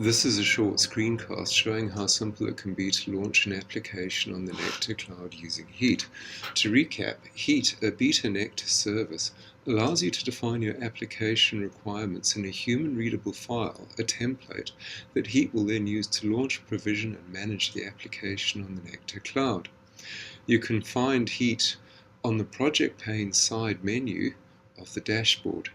This is a short screencast showing how simple it can be to launch an application on the NeCTAR cloud using Heat. To recap, Heat, a beta NeCTAR service, allows you to define your application requirements in a human-readable file, a template, that Heat will then use to launch, provision, and manage the application on the NeCTAR cloud. You can find Heat on the project pane side menu of the dashboard.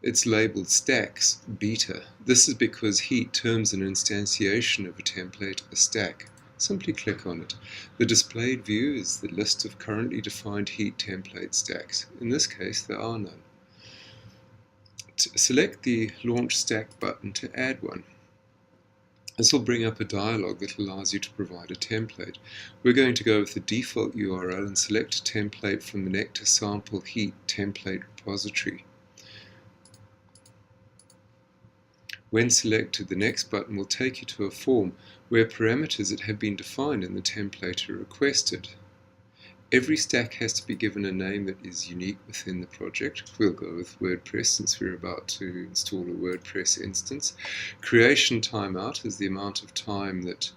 It's labeled Stacks Beta. This is because Heat terms an instantiation of a template a stack. Simply click on it. The displayed view is the list of currently defined Heat template stacks. In this case, there are none. Select the Launch Stack button to add one. This will bring up a dialog that allows you to provide a template. We're going to go with the default URL and select a template from the NeCTAR sample Heat template repository. When selected, the next button will take you to a form where parameters that have been defined in the template are requested. Every stack has to be given a name that is unique within the project. We'll go with WordPress since we're about to install a WordPress instance. Creation timeout is the amount of time that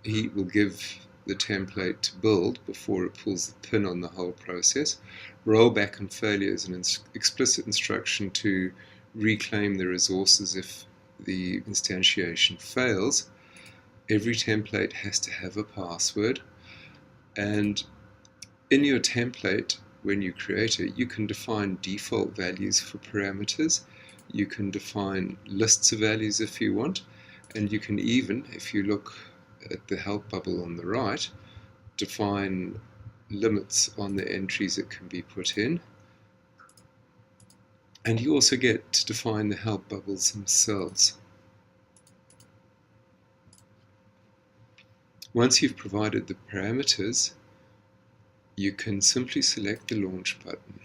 Heat will give the template to build before it pulls the pin on the whole process. Rollback and failure is an explicit instruction to reclaim the resources if the instantiation fails. Every template has to have a password, and in your template, when you create it, you can define default values for parameters. You can define lists of values if you want, and you can even, if you look at the help bubble on the right, define limits on the entries that can be put in. And you also get to define the help bubbles themselves. Once you've provided the parameters, you can simply select the launch button.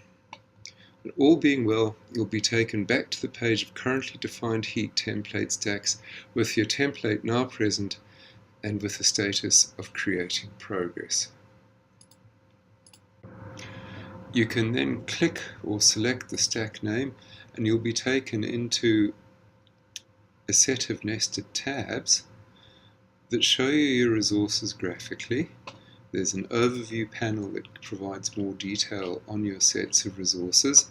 And all being well, you'll be taken back to the page of currently defined Heat template stacks with your template now present and with the status of creating progress. You can then click or select the stack name and you'll be taken into a set of nested tabs that show you your resources graphically. There's an overview panel that provides more detail on your sets of resources,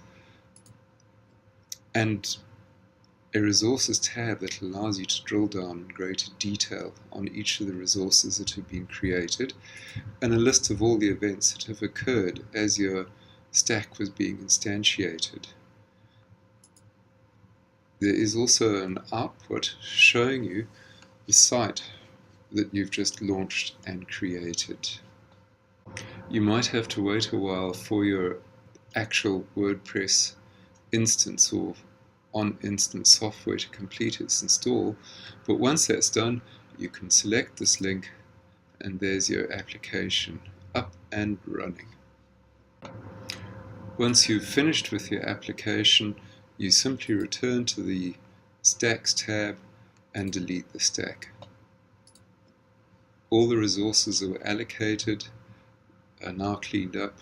and a resources tab that allows you to drill down in greater detail on each of the resources that have been created, and a list of all the events that have occurred as your stack was being instantiated. There is also an output showing you the site that you've just launched and created. You might have to wait a while for your actual WordPress instance or on-instance software to complete its install, but once that's done, you can select this link and there's your application up and running. Once you've finished with your application, you simply return to the Stacks tab and delete the stack. All the resources that were allocated are now cleaned up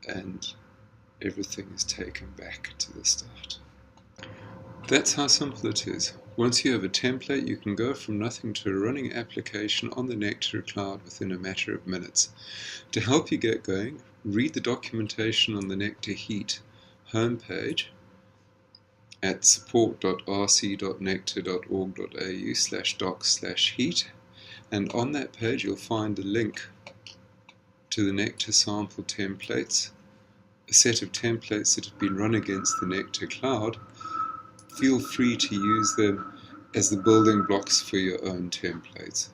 and everything is taken back to the start. That's how simple it is. Once you have a template, you can go from nothing to a running application on the NeCTAR cloud within a matter of minutes. To help you get going, read the documentation on the NeCTAR Heat homepage at support.rc.nectar.org.au/docs/heat, and on that page you'll find a link to the NeCTAR sample templates, a set of templates that have been run against the NeCTAR cloud. Feel free to use them as the building blocks for your own templates.